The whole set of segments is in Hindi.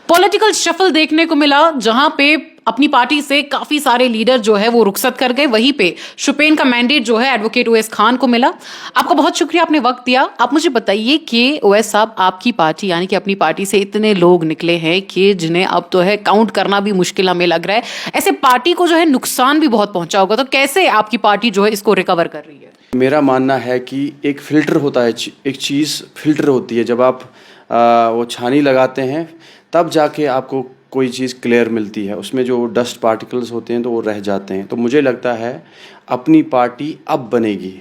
पॉलिटिकल शफल देखने को मिला, जहां पे अपनी पार्टी से काफी सारे लीडर जो है वो रुखसत कर गए। वहीं पे शुपेन का मैंडेट जो है एडवोकेट ओवैस खान को मिला। आपका बहुत शुक्रिया, आपने वक्त दिया। आप मुझे बताइए कि ओवैस साहब, आपकी पार्टी यानी कि अपनी पार्टी से इतने लोग निकले हैं कि जिन्हें अब तो है काउंट करना भी मुश्किल हमें लग रहा है। ऐसे पार्टी को जो है नुकसान भी बहुत पहुंचा होगा, तो कैसे आपकी पार्टी जो है इसको रिकवर कर रही है? मेरा मानना है कि एक फ़िल्टर होता है, एक चीज़ फ़िल्टर होती है। जब आप वो छानी लगाते हैं तब जाके आपको कोई चीज़ क्लियर मिलती है। उसमें जो डस्ट पार्टिकल्स होते हैं तो वो रह जाते हैं। तो मुझे लगता है अपनी पार्टी अब बनेगी,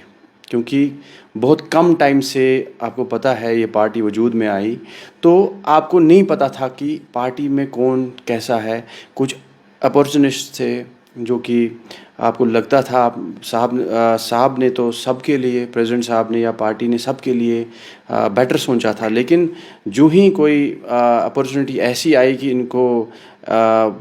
क्योंकि बहुत कम टाइम से आपको पता है ये पार्टी वजूद में आई। तो आपको नहीं पता था कि पार्टी में कौन कैसा है। कुछ अपॉर्चुनिस्ट थे जो कि आपको लगता था साहब ने तो सबके लिए, प्रेसिडेंट साहब ने या पार्टी ने सबके लिए बेटर सोचा था। लेकिन जो ही कोई अपॉर्चुनिटी ऐसी आई कि इनको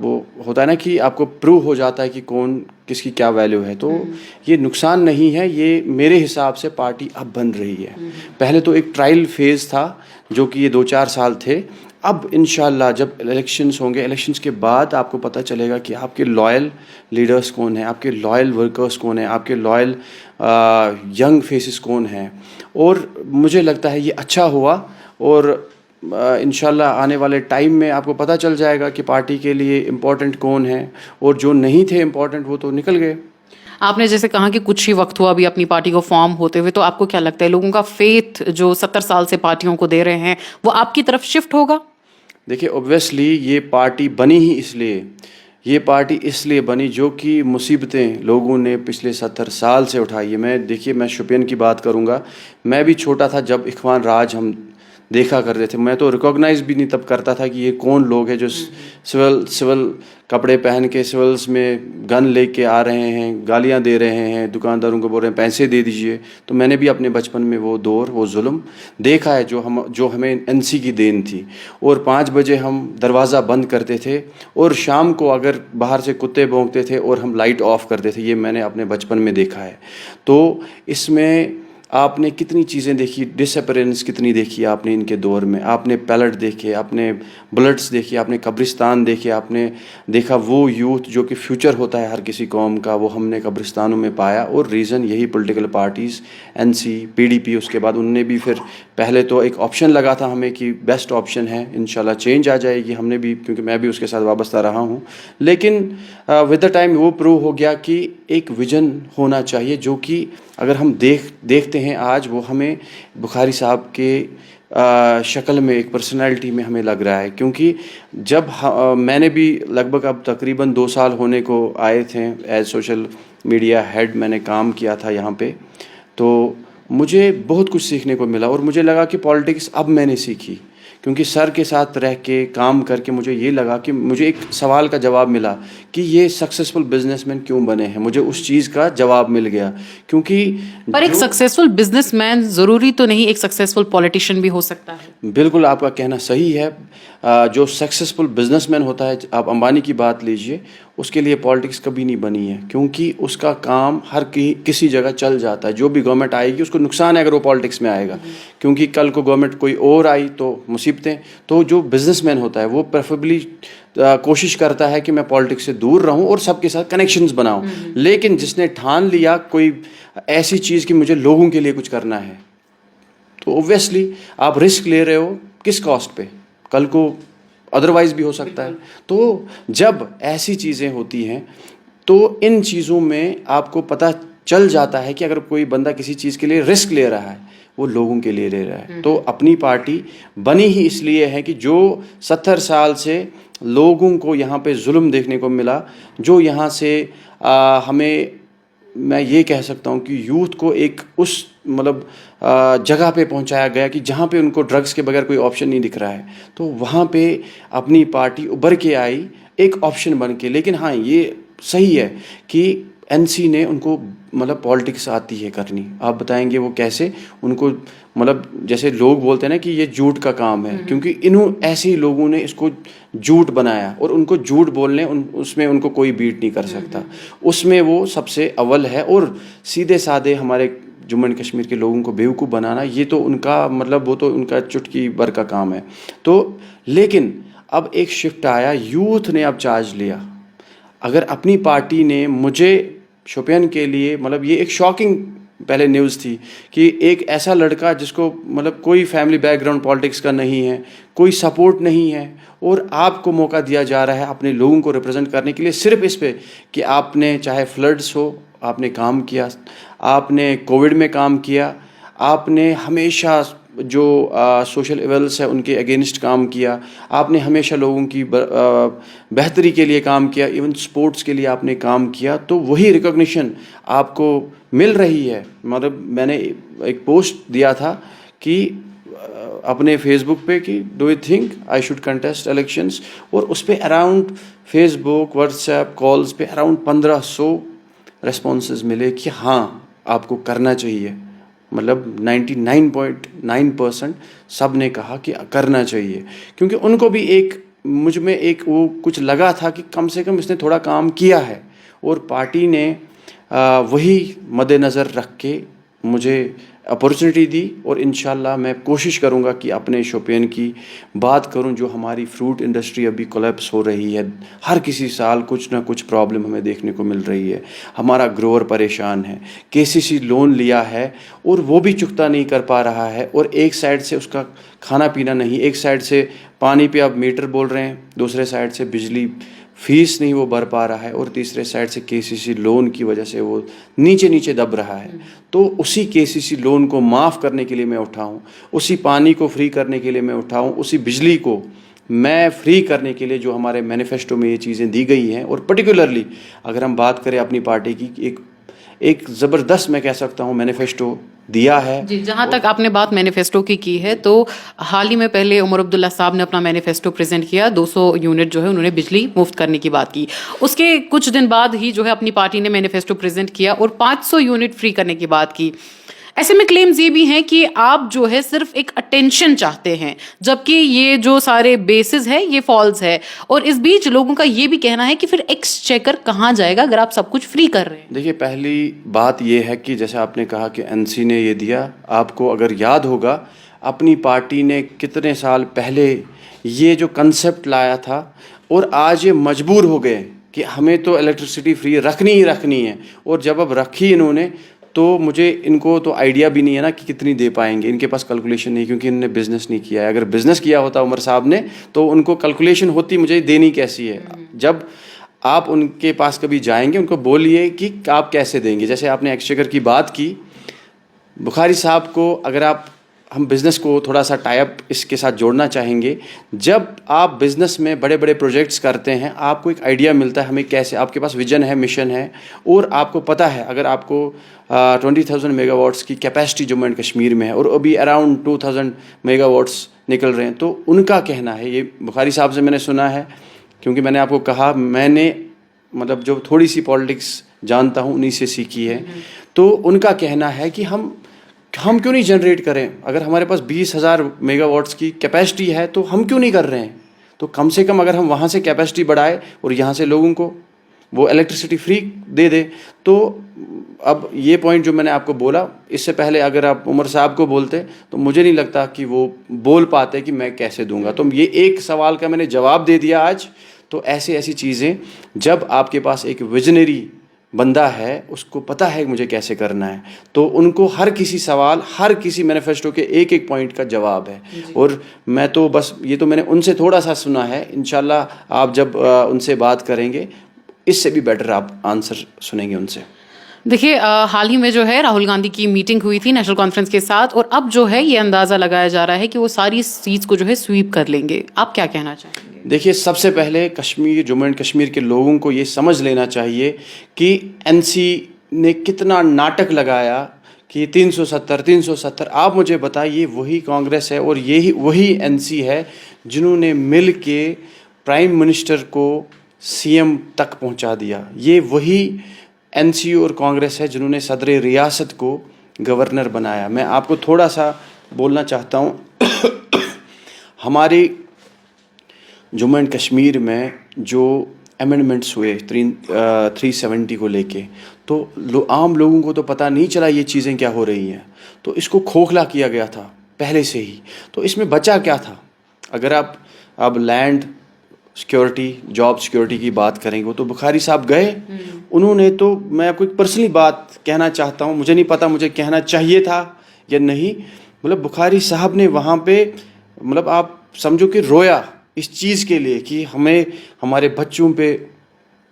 वो होता है ना कि आपको प्रूव हो जाता है कि कौन किसकी क्या वैल्यू है, तो ये नुकसान नहीं है। ये मेरे हिसाब से पार्टी अब बन रही है। पहले तो एक ट्रायल फेज़ था जो कि ये 2-4 साल थे। अब इंशाल्लाह जब इलेक्शंस होंगे, इलेक्शंस के बाद आपको पता चलेगा कि आपके लॉयल लीडर्स कौन हैं, आपके लॉयल वर्कर्स कौन हैं, आपके लॉयल यंग फेसेस कौन हैं। और मुझे लगता है ये अच्छा हुआ। और इंशाल्लाह आने वाले टाइम में आपको पता चल जाएगा कि पार्टी के लिए इम्पोर्टेंट कौन है, और जो नहीं थे इम्पोर्टेंट वो तो निकल गए। आपने जैसे कहा कि कुछ ही वक्त हुआ अभी अपनी पार्टी को फॉर्म होते हुए, तो आपको क्या लगता है लोगों का फेथ जो 70 साल से पार्टियों को दे रहे हैं वो आपकी तरफ शिफ्ट होगा? देखिए, ऑब्वियसली ये पार्टी बनी ही इसलिए, ये पार्टी इसलिए बनी जो कि मुसीबतें लोगों ने पिछले 70 साल से उठाई है। मैं शुपियन की बात करूँगा। मैं भी छोटा था जब इख्वान राज हम देखा करते थे। मैं तो रिकॉग्नाइज भी नहीं तब करता था कि ये कौन लोग हैं जो सिविल कपड़े पहन के सिविल्स में गन लेके आ रहे हैं, गालियां दे रहे हैं, दुकानदारों को बोल रहे हैं पैसे दे दीजिए। तो मैंने भी अपने बचपन में वो दौर, वो जुल्म देखा है जो हमें एनसी की देन थी। और 5 बजे हम दरवाज़ा बंद करते थे और शाम को अगर बाहर से कुत्ते भौंकते थे और हम लाइट ऑफ करते थे। ये मैंने अपने बचपन में देखा है। तो इसमें आपने कितनी चीज़ें देखी, डिसअपीयरेंस कितनी देखी आपने इनके दौर में। आपने पैलेट देखे, आपने बुलेट्स देखे, आपने कब्रिस्तान देखे, आपने देखा वो यूथ जो कि फ्यूचर होता है हर किसी कौम का, वो हमने कब्रिस्तानों में पाया। और रीज़न यही पॉलिटिकल पार्टीज़, एनसी, पीडीपी, उसके बाद उनने भी फिर पहले तो एक ऑप्शन लगा था हमें कि बेस्ट ऑप्शन है, इंशाल्लाह चेंज आ जाएगी। हमने भी, क्योंकि मैं भी उसके साथ वाबस्ता रहा हूँ। लेकिन विद द टाइम वो प्रूव हो गया कि एक विजन होना चाहिए, जो कि अगर हम देखते हैं आज वो हमें बुखारी साहब के शक्ल में, एक पर्सनालिटी में हमें लग रहा है। क्योंकि जब मैंने भी लगभग अब तकरीबन 2 साल होने को आए थे एज सोशल मीडिया हेड, मैंने काम किया था यहाँ पे। तो मुझे बहुत कुछ सीखने को मिला और मुझे लगा कि पॉलिटिक्स अब मैंने सीखी, क्योंकि सर के साथ रह के काम करके मुझे ये लगा कि मुझे एक सवाल का जवाब मिला कि ये सक्सेसफुल बिजनेसमैन क्यों बने हैं। मुझे उस चीज़ का जवाब मिल गया। क्योंकि पर एक सक्सेसफुल बिजनेसमैन जरूरी तो नहीं एक सक्सेसफुल पॉलिटिशियन भी हो सकता है। बिल्कुल आपका कहना सही है। जो सक्सेसफुल बिजनेसमैन होता है, आप अंबानी की बात लीजिए, उसके लिए पॉलिटिक्स कभी नहीं बनी है, क्योंकि उसका काम किसी जगह चल जाता है। जो भी गवर्नमेंट आएगी उसको नुकसान है अगर वो पॉलिटिक्स में आएगा, क्योंकि कल को गवर्नमेंट कोई और आई तो मुसीबतें। तो जो बिजनेसमैन होता है वो प्रेफरेबली कोशिश करता है कि मैं पॉलिटिक्स से दूर रहूं और सबके साथ कनेक्शंस बनाऊं। लेकिन जिसने ठान लिया कोई ऐसी चीज़ कि मुझे लोगों के लिए कुछ करना है, तो ऑब्वियसली आप रिस्क ले रहे हो किस कॉस्ट पे, कल को अदरवाइज भी हो सकता है। तो जब ऐसी चीज़ें होती हैं तो इन चीज़ों में आपको पता चल जाता है कि अगर कोई बंदा किसी चीज़ के लिए रिस्क ले रहा है, वो लोगों के लिए ले रहा है। तो अपनी पार्टी बनी ही इसलिए है कि जो 70 साल से लोगों को यहाँ पे जुल्म देखने को मिला, जो यहाँ से हमें, मैं ये कह सकता हूँ कि यूथ को एक उस मतलब जगह पे पहुँचाया गया कि जहाँ पे उनको ड्रग्स के बगैर कोई ऑप्शन नहीं दिख रहा है, तो वहाँ पे अपनी पार्टी उभर के आई एक ऑप्शन बन के। लेकिन हाँ, ये सही है कि एनसी ने उनको मतलब पॉलिटिक्स आती है करनी। आप बताएंगे वो कैसे? उनको मतलब जैसे लोग बोलते हैं ना कि ये झूठ का काम है, क्योंकि ऐसे ही लोगों ने इसको झूठ बनाया और उनको झूठ बोलने उसमें उनको कोई बीट नहीं कर सकता। उसमें वो सबसे अव्वल है। और सीधे साधे हमारे जम्मू एंड कश्मीर के लोगों को बेवकूफ़ बनाना, ये तो उनका मतलब वो तो उनका चुटकी भर का काम है। तो लेकिन अब एक शिफ्ट आया, यूथ ने अब चार्ज लिया। अगर अपनी पार्टी ने मुझे शोपियान के लिए, मतलब ये एक शॉकिंग पहले न्यूज़ थी कि एक ऐसा लड़का जिसको मतलब कोई फैमिली बैकग्राउंड पॉलिटिक्स का नहीं है, कोई सपोर्ट नहीं है, और आपको मौका दिया जा रहा है अपने लोगों को रिप्रेजेंट करने के लिए सिर्फ इस पे कि आपने चाहे फ्लड्स हो आपने काम किया, आपने कोविड में काम किया, आपने हमेशा जो सोशल इवल्स है उनके अगेंस्ट काम किया, आपने हमेशा लोगों की बेहतरी के लिए काम किया, इवन स्पोर्ट्स के लिए आपने काम किया, तो वही रिकॉग्निशन आपको मिल रही है। मतलब मैंने एक पोस्ट दिया था कि अपने फेसबुक पे कि do you think I should contest elections, और उस पर अराउंड फेसबुक व्हाट्सएप कॉल्स पे अराउंड 1500 रेस्पॉन्सेज मिले कि हाँ आपको करना चाहिए। मतलब 99.9% सब ने कहा कि करना चाहिए, क्योंकि उनको भी एक मुझ में एक वो कुछ लगा था कि कम से कम इसने थोड़ा काम किया है, और पार्टी ने वही मद्देनज़र रख के मुझे अपॉर्चुनिटी दी। और इंशाल्लाह मैं कोशिश करूंगा कि अपने शोपियान की बात करूं। जो हमारी फ्रूट इंडस्ट्री अभी कोलैप्स हो रही है, हर किसी साल कुछ ना कुछ प्रॉब्लम हमें देखने को मिल रही है, हमारा ग्रोअर परेशान है, केसीसी लोन लिया है और वो भी चुकता नहीं कर पा रहा है, और एक साइड से उसका खाना पीना नहीं, एक साइड से पानी पे आप मीटर बोल रहे हैं, दूसरे साइड से बिजली फीस नहीं वो भर पा रहा है, और तीसरे साइड से केसीसी लोन की वजह से वो नीचे नीचे दब रहा है। तो उसी केसीसी लोन को माफ़ करने के लिए मैं उठा हूँ, उसी पानी को फ्री करने के लिए मैं उठा हूँ, उसी बिजली को मैं फ्री करने के लिए जो हमारे मैनिफेस्टो में ये चीज़ें दी गई हैं। और पर्टिकुलरली अगर हम बात करें अपनी पार्टी की, एक ज़बरदस्त मैं कह सकता हूँ मैनिफेस्टो दिया है जी। जहां तक आपने बात मैनिफेस्टो की है, तो हाल ही में पहले उमर अब्दुल्ला साहब ने अपना मैनिफेस्टो प्रेजेंट किया, 200 यूनिट जो है उन्होंने बिजली मुफ्त करने की बात की। उसके कुछ दिन बाद ही जो है अपनी पार्टी ने मैनिफेस्टो प्रेजेंट किया और 500 यूनिट फ्री करने की बात की। ऐसे में क्लेम्स ये भी हैं कि आप जो है सिर्फ एक अटेंशन चाहते हैं, जबकि ये जो सारे बेसिस है ये फॉल्स है। और इस बीच लोगों का ये भी कहना है कि फिर एक्सचेकर कहाँ जाएगा अगर आप सब कुछ फ्री कर रहे हैं। देखिए, पहली बात ये है कि जैसे आपने कहा कि एनसी ने ये दिया, आपको अगर याद होगा अपनी पार्टी ने कितने साल पहले ये जो कंसेप्ट लाया था, और आज ये मजबूर हो गए कि हमें तो इलेक्ट्रिसिटी फ्री रखनी ही रखनी है। और जब अब रखी इन्होंने, तो मुझे इनको तो आइडिया भी नहीं है ना कि कितनी दे पाएंगे, इनके पास कैलकुलेशन नहीं, क्योंकि इन्होंने बिज़नेस नहीं किया है। अगर बिज़नेस किया होता उमर साहब ने तो उनको कैलकुलेशन होती मुझे देनी कैसी है। जब आप उनके पास कभी जाएंगे उनको बोलिए कि आप कैसे देंगे। जैसे आपने एक्सचेकर की बात की, बुखारी साहब को अगर हम बिज़नेस को थोड़ा सा टाइप इसके साथ जोड़ना चाहेंगे। जब आप बिज़नेस में बड़े बड़े प्रोजेक्ट्स करते हैं, आपको एक आइडिया मिलता है हमें कैसे, आपके पास विजन है, मिशन है, और आपको पता है अगर आपको 20,000 मेगावाट्स की कैपेसिटी जम्मू एंड कश्मीर में है और अभी अराउंड 2,000 मेगावाट्स निकल रहे हैं, तो उनका कहना है, ये बुखारी साहब से मैंने सुना है, क्योंकि मैंने आपको कहा मैंने मतलब जो थोड़ी सी पॉलिटिक्स जानता हूँ उन्हीं से सीखी है। तो उनका कहना है कि हम क्यों नहीं जनरेट करें, अगर हमारे पास 20,000 मेगावाट्स की कैपेसिटी है तो हम क्यों नहीं कर रहे हैं। तो कम से कम अगर हम वहाँ से कैपेसिटी बढ़ाए और यहाँ से लोगों को वो इलेक्ट्रिसिटी फ्री दे दे। तो अब ये पॉइंट जो मैंने आपको बोला, इससे पहले अगर आप उमर साहब को बोलते तो मुझे नहीं लगता कि वो बोल पाते कि मैं कैसे दूंगा। तो ये एक सवाल का मैंने जवाब दे दिया आज। तो ऐसी चीज़ें, जब आपके पास एक विजनरी बंदा है, उसको पता है मुझे कैसे करना है, तो उनको हर किसी सवाल, हर किसी मैनिफेस्टो के एक एक पॉइंट का जवाब है। और मैं तो बस ये तो मैंने उनसे थोड़ा सा सुना है, इंशाल्लाह आप जब उनसे बात करेंगे इससे भी बेटर आप आंसर सुनेंगे उनसे। देखिए, हाल ही में जो है राहुल गांधी की मीटिंग हुई थी नेशनल कॉन्फ्रेंस के साथ, और अब जो है ये अंदाज़ा लगाया जा रहा है कि वो सारी सीट्स को जो है स्वीप कर लेंगे। आप क्या कहना चाहेंगे? देखिए, सबसे पहले जम्मू एंड कश्मीर के लोगों को ये समझ लेना चाहिए कि एनसी ने कितना नाटक लगाया कि 370। आप मुझे बताइए, वही कांग्रेस है और वही एनसी है जिन्होंने मिल के प्राइम मिनिस्टर को सीएम तक पहुंचा दिया। ये वही एनसी और कांग्रेस है जिन्होंने सदर रियासत को गवर्नर बनाया। मैं आपको थोड़ा सा बोलना चाहता हूँ हमारी जम्मू एंड कश्मीर में जो अमेंडमेंट्स हुए 370 को लेके, तो आम लोगों को तो पता नहीं चला ये चीज़ें क्या हो रही हैं। तो इसको खोखला किया गया था पहले से ही। तो इसमें बचा क्या था? अगर आप अब लैंड सिक्योरिटी, जॉब सिक्योरिटी की बात करेंगे, वो तो बुखारी साहब गए, उन्होंने तो, मैं आपको एक पर्सनली बात कहना चाहता हूँ, मुझे नहीं पता मुझे कहना चाहिए था या नहीं, मतलब बुखारी साहब ने वहाँ पे, मतलब आप समझो कि रोया इस चीज़ के लिए कि हमें हमारे बच्चों पे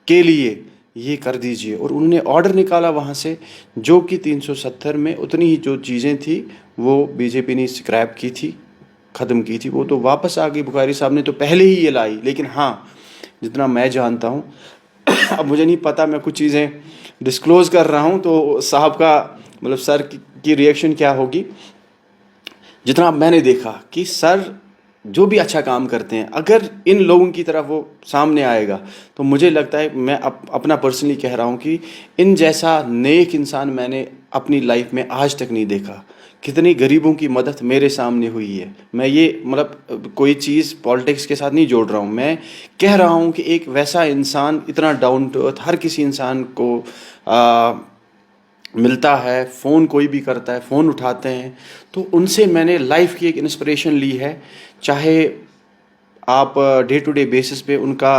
के लिए ये कर दीजिए, और उन्होंने ऑर्डर निकाला वहाँ से, जो कि 370 में उतनी ही जो चीज़ें थी वो बीजेपी ने स्क्रैप की थी, ख़त्म की थी, वो तो वापस आ गई। बुखारी साहब ने तो पहले ही ये लाई, लेकिन हाँ, जितना मैं जानता हूँ अब मुझे नहीं पता, मैं कुछ चीज़ें डिस्क्लोज कर रहा हूँ तो साहब का मतलब सर की रिएक्शन क्या होगी। जितना मैंने देखा कि सर जो भी अच्छा काम करते हैं, अगर इन लोगों की तरफ वो सामने आएगा तो मुझे लगता है, मैं अपना पर्सनली कह रहा हूँ कि इन जैसा नेक इंसान मैंने अपनी लाइफ में आज तक नहीं देखा। कितनी गरीबों की मदद मेरे सामने हुई है। मैं ये मतलब कोई चीज़ पॉलिटिक्स के साथ नहीं जोड़ रहा हूँ, मैं कह रहा हूँ कि एक वैसा इंसान इतना डाउन टू अर्थ हर किसी इंसान को मिलता है, फ़ोन कोई भी करता है, फ़ोन उठाते हैं, तो उनसे मैंने लाइफ की एक इंस्पिरेशन ली है। चाहे आप डे टू डे बेसिस पे उनका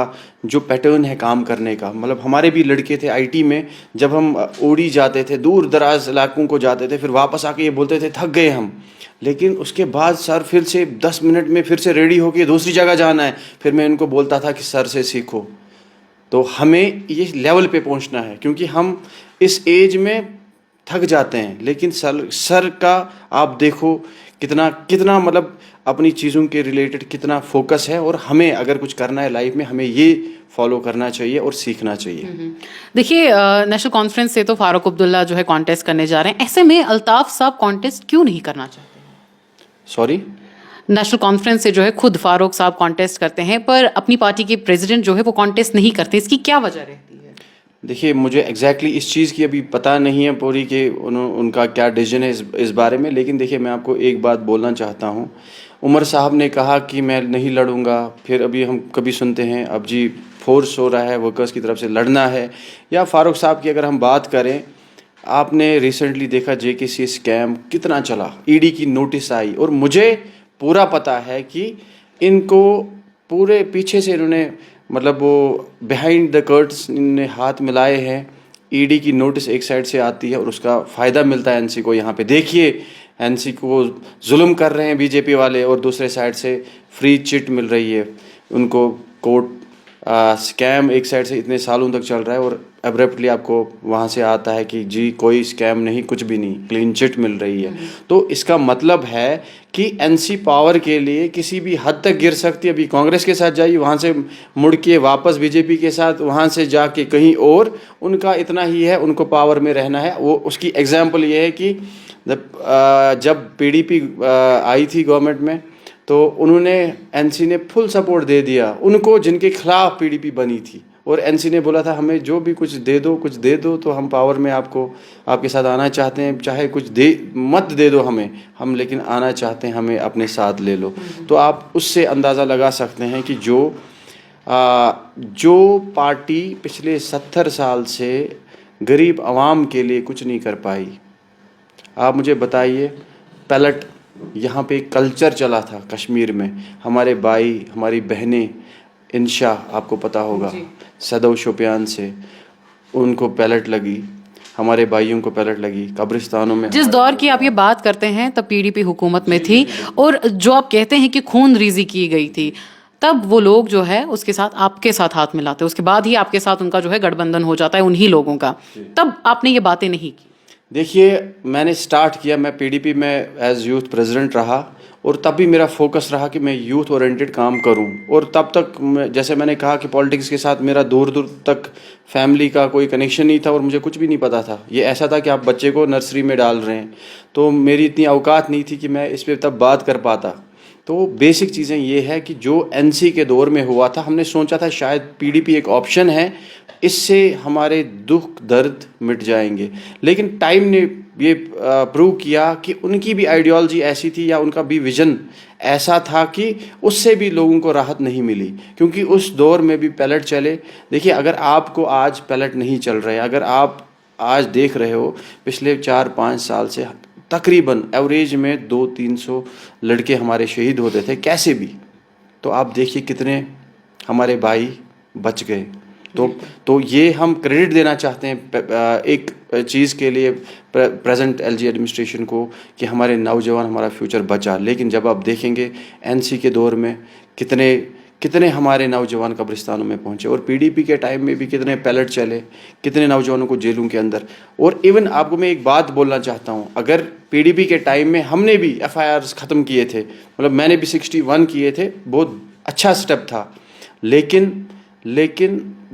जो पैटर्न है काम करने का, मतलब हमारे भी लड़के थे आईटी में, जब हम ओडी जाते थे, दूर दराज इलाकों को जाते थे, फिर वापस आके ये बोलते थे थक गए हम, लेकिन उसके बाद सर फिर से 10 मिनट में फिर से रेडी होके दूसरी जगह जाना है, फिर मैं इनको बोलता था कि सर से सीखो। तो हमें ये लेवल पे पहुंचना है, क्योंकि हम इस एज में थक जाते हैं, लेकिन सर का आप देखो कितना कितना मतलब अपनी चीज़ों के रिलेटेड कितना फोकस है, और हमें अगर कुछ करना है लाइफ में, हमें ये फॉलो करना चाहिए और सीखना चाहिए। देखिए, नेशनल कॉन्फ्रेंस से तो फारूक अब्दुल्ला जो है कॉन्टेस्ट करने जा रहे हैं, ऐसे में अल्ताफ साहब कॉन्टेस्ट क्यों नहीं करना चाहते? सॉरी, नेशनल कॉन्फ्रेंस से जो है खुद फारूक साहब कॉन्टेस्ट करते हैं, पर अपनी पार्टी के प्रेसिडेंट जो है वो कॉन्टेस्ट नहीं करते, इसकी क्या वजह रहती है? देखिए मुझे एग्जैक्टली इस चीज़ की अभी पता नहीं है पूरी कि उनका क्या डिसीजन है इस बारे में, लेकिन देखिए मैं आपको एक बात बोलना चाहता हूँ। उमर साहब ने कहा कि मैं नहीं लड़ूंगा, फिर अभी हम कभी सुनते हैं अब जी फोर्स हो रहा है वर्कर्स की तरफ से लड़ना है, या फारूक साहब की अगर हम बात करें, आपने रिसेंटली देखा जेकेसी स्कैम कितना चला, ईडी की नोटिस आई, और मुझे पूरा पता है कि इनको पूरे पीछे से इन्होंने मतलब वो बिहाइंड द कर्ट्स इन्होंने हाथ मिलाए हैं। ईडी की नोटिस एक साइड से आती है और उसका फ़ायदा मिलता है एनसी को। यहाँ पे देखिए एनसी को जुल्म कर रहे हैं बीजेपी वाले, और दूसरे साइड से फ्री चिट मिल रही है उनको। कोर्ट स्कैम एक साइड से इतने सालों तक चल रहा है, और अब्रप्टली आपको वहाँ से आता है कि जी कोई स्कैम नहीं, कुछ भी नहीं, क्लीन चिट मिल रही है। तो इसका मतलब है कि एनसी पावर के लिए किसी भी हद तक गिर सकती है। अभी कांग्रेस के साथ जाइए, वहाँ से मुड़ के वापस बीजेपी के साथ, वहाँ से जाके कहीं और, उनका इतना ही है, उनको पावर में रहना है। वो उसकी एग्जाम्पल ये है कि जब पीडीपी आई थी गवर्नमेंट में, तो उन्होंने एनसी ने फुल सपोर्ट दे दिया उनको जिनके खिलाफ पीडीपी बनी थी, और एनसी ने बोला था हमें जो भी कुछ दे दो तो हम पावर में आपके साथ आना चाहते हैं, चाहे कुछ मत दे दो हमें, हम लेकिन आना चाहते हैं, हमें अपने साथ ले लो। तो आप उससे अंदाज़ा लगा सकते हैं कि जो पार्टी पिछले 70 साल से गरीब आवाम के लिए कुछ नहीं कर पाई, आप मुझे बताइए। पैलेट यहाँ पे कल्चर चला था कश्मीर में, हमारे भाई हमारी बहनें, इंशा आपको पता होगा, सदौ शोपियान से उनको पैलेट लगी, हमारे भाइयों को पैलेट लगी कब्रिस्तानों में। जिस दौर की आप ये बात करते हैं तब पीडीपी हुकूमत में थी, और जो आप कहते हैं कि खून रेज़ी की गई थी, तब वो लोग जो है उसके साथ आपके साथ हाथ मिलाते, उसके बाद ही आपके साथ उनका जो है गठबंधन हो जाता है उन्हीं लोगों का, तब आपने ये बातें नहीं की। देखिए मैंने स्टार्ट किया, मैं पीडीपी में एज यूथ प्रेसिडेंट रहा, और तब भी मेरा फोकस रहा कि मैं यूथ ओरिएंटेड काम करूं, और तब तक जैसे मैंने कहा कि पॉलिटिक्स के साथ मेरा दूर दूर तक फैमिली का कोई कनेक्शन नहीं था, और मुझे कुछ भी नहीं पता था। ये ऐसा था कि आप बच्चे को नर्सरी में डाल रहे हैं, तो मेरी इतनी औकात नहीं थी कि मैं इस पर तब बात कर पाता। तो बेसिक चीज़ें ये है कि जो एनसी के दौर में हुआ था, हमने सोचा था शायद पीडीपी एक ऑप्शन है, इससे हमारे दुख दर्द मिट जाएंगे, लेकिन टाइम ने ये प्रूव किया कि उनकी भी आइडियोलॉजी ऐसी थी, या उनका भी विज़न ऐसा था कि उससे भी लोगों को राहत नहीं मिली, क्योंकि उस दौर में भी पैलेट चले। देखिए अगर आपको आज पैलेट नहीं चल रहे, अगर आप आज देख रहे हो पिछले 4-5 साल से तकरीबन एवरेज में 200-300 लड़के हमारे शहीद होते थे कैसे भी, तो आप देखिए कितने हमारे भाई बच गए। तो ये हम क्रेडिट देना चाहते हैं एक चीज़ के लिए प्रेजेंट एलजी एडमिनिस्ट्रेशन को कि हमारे नौजवान, हमारा फ्यूचर बचा। लेकिन जब आप देखेंगे एनसी के दौर में कितने कितने हमारे नौजवान कब्रिस्तानों में पहुंचे, और पीडीपी के टाइम में भी कितने पैलेट चले, कितने नौजवानों को जेलों के अंदर। और इवन आपको मैं एक बात बोलना चाहता हूं, अगर पीडीपी के टाइम में हमने भी एफआईआर्स ख़त्म किए थे, मतलब मैंने भी 61 किए थे, बहुत अच्छा स्टेप था। लेकिन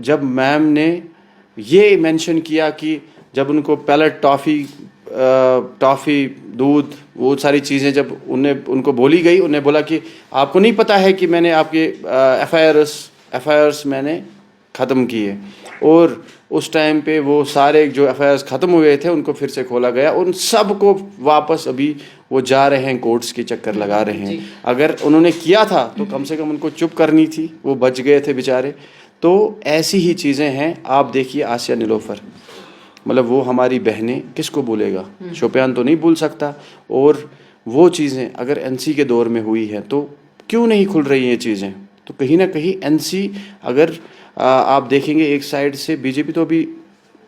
जब मैम ने ये मेंशन किया कि जब उनको पैलेट टॉफ़ी दूध वो सारी चीज़ें जब उनको बोली गई, उन्हें बोला कि आपको नहीं पता है कि मैंने आपके एफआईआर्स मैंने ख़त्म किए। और उस टाइम पे वो सारे जो एफआईआर्स ख़त्म हुए थे उनको फिर से खोला गया, उन सब को वापस अभी वो जा रहे हैं, कोर्ट्स के चक्कर लगा रहे हैं। अगर उन्होंने किया था तो कम से कम उनको चुप करनी थी, वो बच गए थे बेचारे। तो ऐसी ही चीज़ें हैं। आप देखिए आसिया नीलोफर, मतलब वो हमारी बहनें, किसको भूलेगा, शोपियान तो नहीं भूल सकता। और वो चीज़ें अगर एनसी के दौर में हुई हैं तो क्यों नहीं खुल रही हैं ये चीज़ें। तो कहीं ना कहीं एनसी अगर आप देखेंगे एक साइड से बीजेपी तो अभी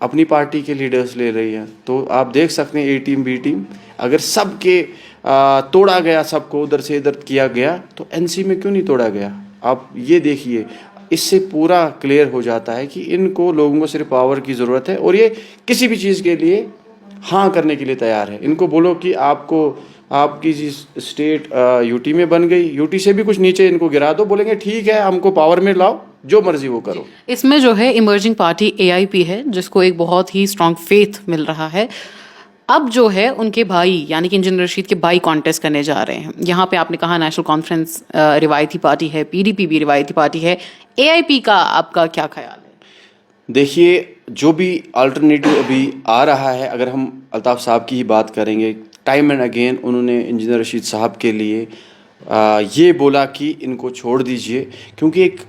अपनी पार्टी के लीडर्स ले रही है, तो आप देख सकते हैं ए टीम बी टीम अगर सबके तोड़ा गया, सबको उधर से इधर किया गया, तो एनसी में क्यों नहीं तोड़ा गया। आप ये देखिए, इससे पूरा क्लियर हो जाता है कि इनको लोगों को सिर्फ पावर की ज़रूरत है और ये किसी भी चीज़ के लिए हाँ करने के लिए तैयार है। इनको बोलो कि आपकी स्टेट यूटी में बन गई, यूटी से भी कुछ नीचे इनको गिरा दो, बोलेंगे ठीक है हमको पावर में लाओ, जो मर्जी वो करो। इसमें जो है इमर्जिंग पार्टी एआईपी है, जिसको एक बहुत ही स्ट्रांग फेथ मिल रहा है। अब जो है उनके भाई यानी कि इंजीनियर रशीद के भाई कॉन्टेस्ट करने जा रहे हैं। यहाँ पे आपने कहा नेशनल कॉन्फ्रेंस रिवायती पार्टी है, पीडीपी भी रिवायती पार्टी है, एआईपी का आपका क्या ख्याल है? देखिए, जो भी अल्टरनेटिव अभी आ रहा है, अगर हम अल्ताफ़ साहब की ही बात करेंगे, टाइम एंड अगेन उन्होंने इंजीनियर रशीद साहब के लिए ये बोला कि इनको छोड़ दीजिए, क्योंकि एक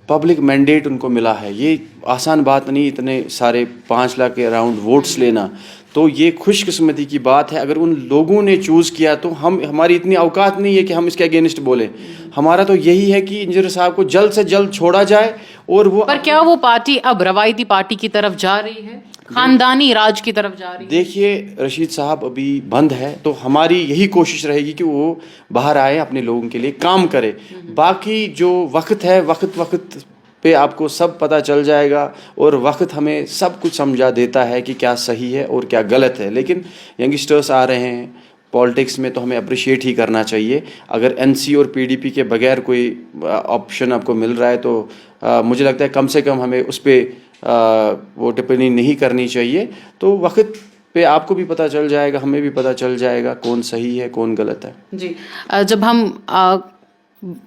पब्लिक मैंडेट उनको मिला है। ये आसान बात नहीं, इतने सारे 5 लाख के अराउंड वोट्स लेना, तो ये खुशकिस्मती की बात है। अगर उन लोगों ने चूज़ किया तो हमारी इतनी औकात नहीं है कि हम इसके अगेंस्ट बोले। हमारा तो यही है कि इंजीनियर साहब को जल्द से जल्द छोड़ा जाए। और वो पर क्या वो पार्टी अब रवायती पार्टी की तरफ जा रही है, खानदानी राज की तरफ जा रही है? देखिए, रशीद साहब अभी बंद है, तो हमारी यही कोशिश रहेगी कि वो बाहर आए, अपने लोगों के लिए काम करे। बाकी जो वक्त है, वक्त पे आपको सब पता चल जाएगा, और वक्त हमें सब कुछ समझा देता है कि क्या सही है और क्या गलत है। लेकिन यंगस्टर्स आ रहे हैं पॉलिटिक्स में, तो हमें अप्रिशिएट ही करना चाहिए। अगर एनसी और पीडीपी के बगैर कोई ऑप्शन आपको मिल रहा है तो मुझे लगता है कम से कम हमें उस पर वो टिप्पणी नहीं करनी चाहिए। तो वक्त पे आपको भी पता चल जाएगा, हमें भी पता चल जाएगा कौन सही है कौन गलत है। जी, जब हम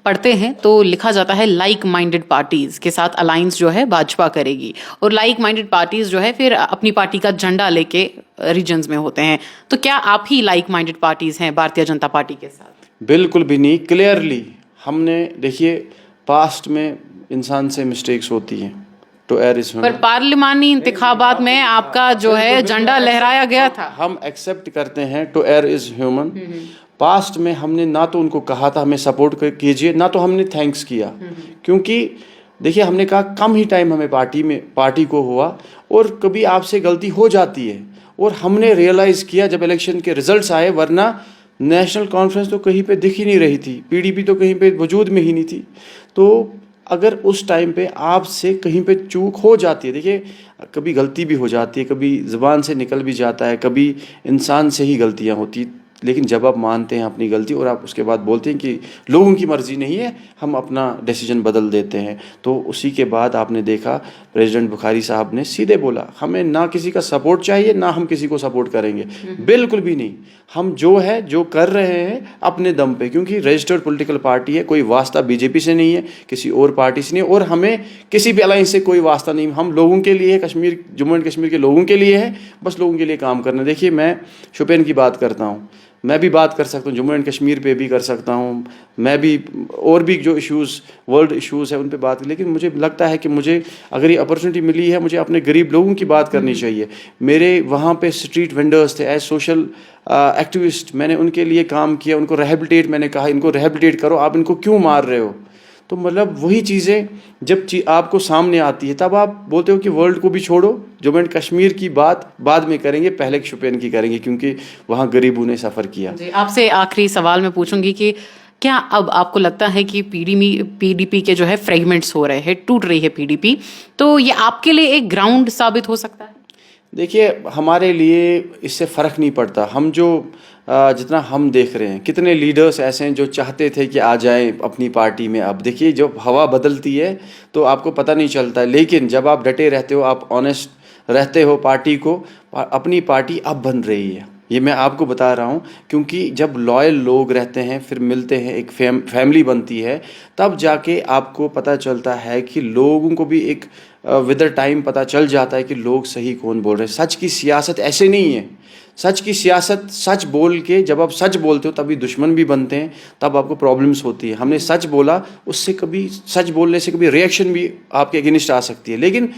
पढ़ते हैं तो लिखा जाता है लाइक माइंडेड पार्टीज के साथ अलायंस जो है भाजपा करेगी, और लाइक माइंडेड पार्टीज जो है फिर अपनी पार्टी का झंडा लेके रीजन्स में होते हैं। तो क्या आप ही लाइक माइंडेड पार्टीज हैं भारतीय जनता पार्टी के साथ? बिल्कुल भी नहीं। क्लियरली हमने देखिए, पास्ट में इंसान से मिस्टेक्स होती हैं, तो पर पार्लिमानी इंतखाबात में आपका जो है झंडा लहराया गया था। हम एक्सेप्ट करते हैं, to err is human. Past में हमने ना तो उनको कहा था हमें सपोर्ट कीजिए, ना तो हमने थैंक्स किया, क्योंकि देखिए हमने कहा कम ही टाइम हमें पार्टी को हुआ, और कभी आपसे गलती हो जाती है। और हमने रियलाइज़ किया जब इलेक्शन के रिजल्ट्स आए, वरना नेशनल कॉन्फ्रेंस तो कहीं पे दिख ही नहीं रही थी, पीडीपी तो कहीं पे वजूद में ही नहीं थी। तो अगर उस टाइम पे आपसे कहीं पे चूक हो जाती है, देखिए कभी गलती भी हो जाती है, कभी ज़ुबान से निकल भी जाता है, कभी इंसान से ही गलतियां होती, लेकिन जब आप मानते हैं अपनी गलती और आप उसके बाद बोलते हैं कि लोगों की मर्ज़ी नहीं है, हम अपना डिसीजन बदल देते हैं, तो उसी के बाद आपने देखा प्रेसिडेंट बुखारी साहब ने सीधे बोला हमें ना किसी का सपोर्ट चाहिए, ना हम किसी को सपोर्ट करेंगे, बिल्कुल भी नहीं। हम जो कर रहे हैं अपने दम पे, क्योंकि रजिस्टर्ड पॉलिटिकल पार्टी है, कोई वास्ता बीजेपी से नहीं है, किसी और पार्टी से नहीं, और हमें किसी भी अलायंस से कोई वास्ता नहीं। हम लोगों के लिए, कश्मीर, जम्मू एंड कश्मीर के लोगों के लिए है, बस लोगों के लिए काम करना। देखिए, मैं शोपियान की बात करता हूँ, मैं भी बात कर सकता हूँ, जम्मू एंड कश्मीर पे भी कर सकता हूँ, मैं भी और भी जो इश्यूज़, वर्ल्ड इश्यूज़ है उन पे बात, लेकिन मुझे लगता है कि मुझे अगर ये अपॉर्चुनिटी मिली है, मुझे अपने गरीब लोगों की बात करनी चाहिए। मेरे वहाँ पे स्ट्रीट वेंडर्स थे, एज सोशल एक्टिविस्ट, मैंने उनके लिए काम किया, उनको रिहेबिलिटेट, मैंने कहा इनको रिहेबिलिटेट करो, आप इनको क्यों मार रहे हो। तो मतलब वही चीज़ें जब आपको सामने आती है तब आप बोलते हो कि वर्ल्ड को भी छोड़ो, जम्मू एंड कश्मीर की बात बाद में करेंगे, पहले शोपियान की करेंगे क्योंकि वहाँ गरीबों ने सफ़र किया। जी, आपसे आखिरी सवाल मैं पूछूंगी कि क्या अब आपको लगता है कि पीडीपी के जो है फ्रेगमेंट्स हो रहे हैं, टूट रही है पीडीपी, तो ये आपके लिए एक ग्राउंड साबित हो सकता है? देखिए, हमारे लिए इससे फ़र्क नहीं पड़ता। हम जो जितना हम देख रहे हैं, कितने लीडर्स ऐसे हैं जो चाहते थे कि आ जाएं अपनी पार्टी में। अब देखिए, जब हवा बदलती है तो आपको पता नहीं चलता, लेकिन जब आप डटे रहते हो, आप ऑनेस्ट रहते हो पार्टी को, अपनी पार्टी अब बन रही है। ये मैं आपको बता रहा हूँ, क्योंकि जब लॉयल लोग रहते हैं, फिर मिलते हैं, एक फैमिली बनती है, तब जाके आपको पता चलता है कि लोगों को भी एक विद द टाइम पता चल जाता है कि लोग सही कौन बोल रहे हैं। सच की सियासत ऐसे नहीं है। सच की सियासत सच बोल के, जब आप सच बोलते हो तभी दुश्मन भी बनते हैं, तब आपको प्रॉब्लम्स होती है। हमने सच बोला, उससे कभी सच बोलने से कभी रिएक्शन भी आपके अगेंस्ट आ सकती है, लेकिन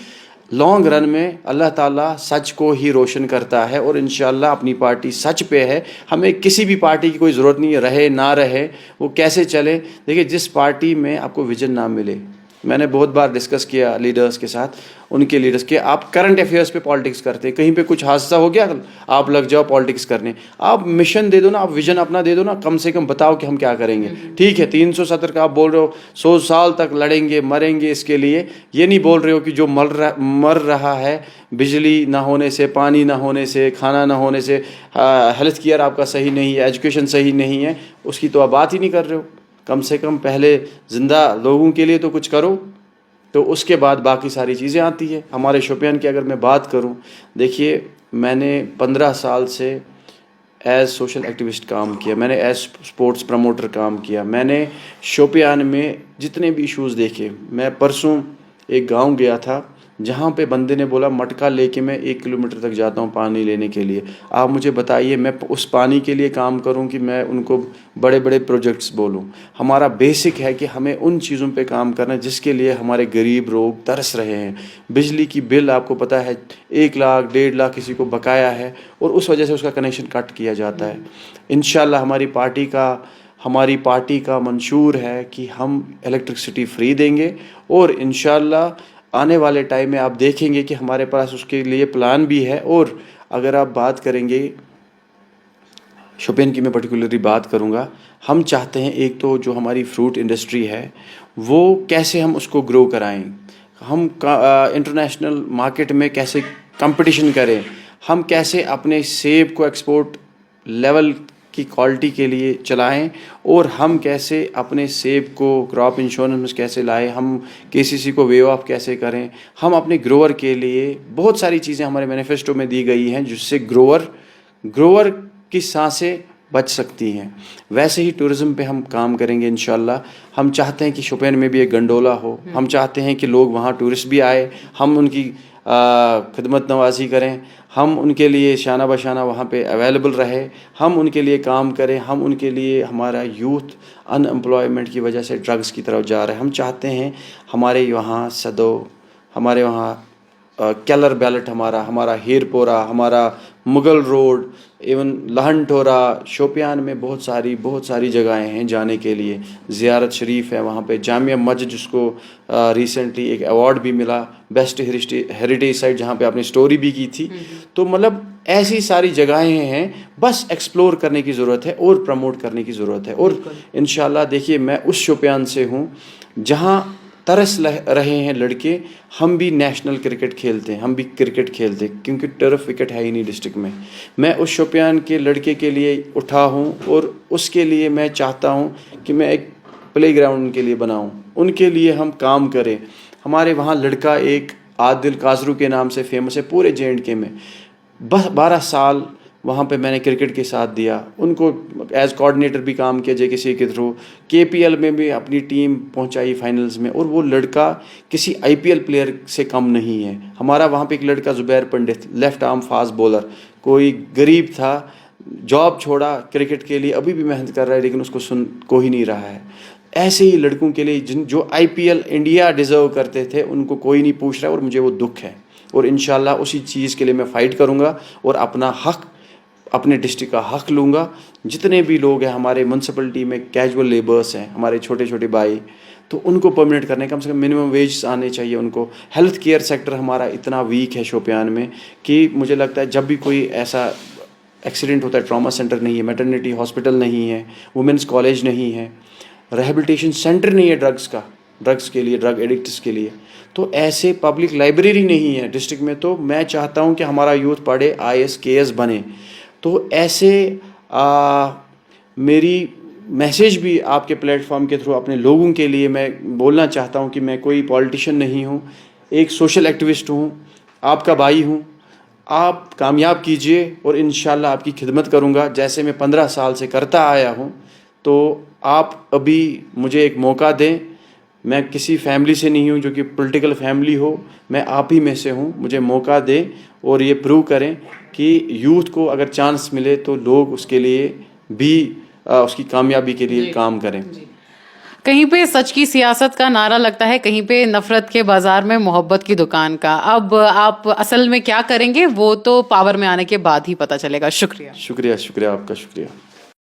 लॉन्ग रन में अल्लाह ताला सच को ही रोशन करता है और इंशाल्लाह अपनी पार्टी सच पे है। हमें किसी भी पार्टी की कोई ज़रूरत नहीं है, रहे ना रहे, वो कैसे चले। देखिए, जिस पार्टी में आपको विजन ना मिले, मैंने बहुत बार डिस्कस किया लीडर्स के साथ, उनके लीडर्स के, आप करंट अफेयर्स पे पॉलिटिक्स करते हैं, कहीं पे कुछ हादसा हो गया आप लग जाओ पॉलिटिक्स करने। आप मिशन दे दो ना, आप विजन अपना दे दो ना, कम से कम बताओ कि हम क्या करेंगे। ठीक है, 370 का आप बोल रहे हो, 100 साल तक लड़ेंगे मरेंगे इसके लिए, ये नहीं बोल रहे हो कि जो मर रहा है बिजली ना होने से, पानी ना होने से, खाना ना होने से, हेल्थ केयर आपका सही नहीं है, एजुकेशन सही नहीं है, उसकी तो आप बात ही नहीं कर रहे हो। कम से कम पहले ज़िंदा लोगों के लिए तो कुछ करो, तो उसके बाद बाकी सारी चीज़ें आती है। हमारे शोपियान की अगर मैं बात करूं, देखिए, मैंने 15 साल से एज सोशल एक्टिविस्ट काम किया, मैंने एज स्पोर्ट्स प्रमोटर काम किया, मैंने शोपियान में जितने भी इश्यूज़ देखे। मैं परसों एक गांव गया था जहाँ पे बंदे ने बोला मटका लेके मैं 1 किलोमीटर तक जाता हूँ पानी लेने के लिए। आप मुझे बताइए, मैं उस पानी के लिए काम करूँ कि मैं उनको बड़े बड़े प्रोजेक्ट्स बोलूँ? हमारा बेसिक है कि हमें उन चीज़ों पे काम करना जिसके लिए हमारे गरीब लोग तरस रहे हैं। बिजली की बिल आपको पता है 1 लाख 1.5 लाख किसी को बकाया है और उस वजह से उसका कनेक्शन कट किया जाता है। इंशाल्लाह हमारी पार्टी का मंशूर है कि हम इलेक्ट्रिसिटी फ्री देंगे और इंशाल्लाह आने वाले टाइम में आप देखेंगे कि हमारे पास उसके लिए प्लान भी है। और अगर आप बात करेंगे शोपियान की, मैं पर्टिकुलरली बात करूंगा, हम चाहते हैं एक तो जो हमारी फ्रूट इंडस्ट्री है वो कैसे हम उसको ग्रो कराएं, हम इंटरनेशनल मार्केट में कैसे कंपटीशन करें, हम कैसे अपने सेब को एक्सपोर्ट लेवल की क्वालिटी के लिए चलाएं, और हम कैसे अपने सेब को क्रॉप इंश्योरेंस में कैसे लाएं, हम केसीसी को वेव ऑफ कैसे करें। हम अपने ग्रोअर के लिए बहुत सारी चीज़ें हमारे मैनिफेस्टो में दी गई हैं जिससे ग्रोअर की सांसें बच सकती हैं। वैसे ही टूरिज़्म पे हम काम करेंगे इंशाल्लाह। हम चाहते हैं कि शोपियान में भी एक गंडोला हो, हम चाहते हैं कि लोग वहाँ टूरिस्ट भी आए, हम उनकी खिदमत नवाजी करें, हम उनके लिए शाना बशाना वहाँ पे अवेलेबल रहे, हम उनके लिए काम करें, हम उनके लिए, हमारा यूथ अनएम्प्लॉयमेंट की वजह से ड्रग्स की तरफ जा रहा है, हम चाहते हैं हमारे वहाँ सदो, हमारे वहाँ केलर बैलेट, हमारा हीरपोरा, हमारा मुगल रोड, इवन लहनटोरा, शोपियान में बहुत सारी जगहें हैं जाने के लिए। ज़ियारत शरीफ है वहाँ पे, जामिया मस्जिद जिसको रिसेंटली एक अवार्ड भी मिला बेस्ट हेरिटेज साइट, जहाँ पे आपने स्टोरी भी की थी। तो मतलब ऐसी सारी जगहें हैं, बस एक्सप्लोर करने की ज़रूरत है और प्रमोट करने की ज़रूरत है। और इंशाल्लाह देखिए, मैं उस शोपियान से हूँ जहाँ तरस रहे हैं लड़के। हम भी नेशनल क्रिकेट खेलते हैं, हम भी क्रिकेट खेलते हैं, क्योंकि टर्फ विकेट है ही नहीं डिस्ट्रिक्ट में। मैं उस शोपियान के लड़के के लिए उठा हूँ और उसके लिए मैं चाहता हूँ कि मैं एक प्लेग्राउंड उनके लिए बनाऊँ, उनके लिए हम काम करें। हमारे वहाँ लड़का एक आदिल काजरू के नाम से फेमस है पूरे J&K में, 12 साल वहाँ पे मैंने क्रिकेट के साथ दिया, उनको एज कोऑर्डिनेटर भी काम किया JKC के थ्रू, KPL में भी अपनी टीम पहुँचाई फाइनल्स में, और वो लड़का किसी IPL प्लेयर से कम नहीं है। हमारा वहाँ पे एक लड़का ज़ुबैर पंडित, लेफ़्ट आर्म फास्ट बॉलर, कोई गरीब था, जॉब छोड़ा क्रिकेट के लिए, अभी भी मेहनत कर रहा है, लेकिन उसको सुन कोई नहीं रहा है। ऐसे ही लड़कों के लिए जो IPL इंडिया डिज़र्व करते थे उनको कोई नहीं पूछ रहा है, और मुझे वो दुख है। और इंशाल्लाह उसी चीज़ के लिए मैं फ़ाइट करूँगा और अपना हक़, अपने डिस्ट्रिक्ट का हक़ लूँगा। जितने भी लोग हैं हमारे म्यूनसिपलिटी में, कैजुअल लेबर्स हैं, हमारे छोटे छोटे भाई, तो उनको परमानेंट करने कम से कम मिनिमम वेज आने चाहिए उनको। हेल्थ केयर सेक्टर हमारा इतना वीक है शोपियान में कि मुझे लगता है जब भी कोई ऐसा एक्सीडेंट होता है, ट्रॉमा सेंटर नहीं है, मैटरनिटी हॉस्पिटल नहीं है, वुमेंस कॉलेज नहीं है, रिहेबिलिटेशन सेंटर नहीं है ड्रग्स के लिए, ड्रग एडिक्ट्स के लिए, तो ऐसे पब्लिक लाइब्रेरी नहीं है डिस्ट्रिक्ट में। तो मैं चाहता हूं कि हमारा यूथ पढ़े, IAS KS बने। तो ऐसे मेरी मैसेज भी आपके प्लेटफॉर्म के थ्रू अपने लोगों के लिए मैं बोलना चाहता हूं कि मैं कोई पॉलिटिशियन नहीं हूं, एक सोशल एक्टिविस्ट हूं, आपका भाई हूं। आप कामयाब कीजिए और इंशाल्लाह आपकी खिदमत करूंगा जैसे मैं 15 साल से करता आया हूं। तो आप अभी मुझे एक मौका दें। मैं किसी फैमिली से नहीं हूं जो कि पॉलिटिकल फैमिली हो, मैं आप ही में से हूं। मुझे मौका दें और ये प्रूव करें कि यूथ को अगर चांस मिले तो लोग उसके लिए भी उसकी कामयाबी के लिए काम करें। कहीं पे सच की सियासत का नारा लगता है, कहीं पे नफरत के बाजार में मोहब्बत की दुकान का। अब आप असल में क्या करेंगे वो तो पावर में आने के बाद ही पता चलेगा। शुक्रिया। शुक्रिया, शुक्रिया, आपका शुक्रिया।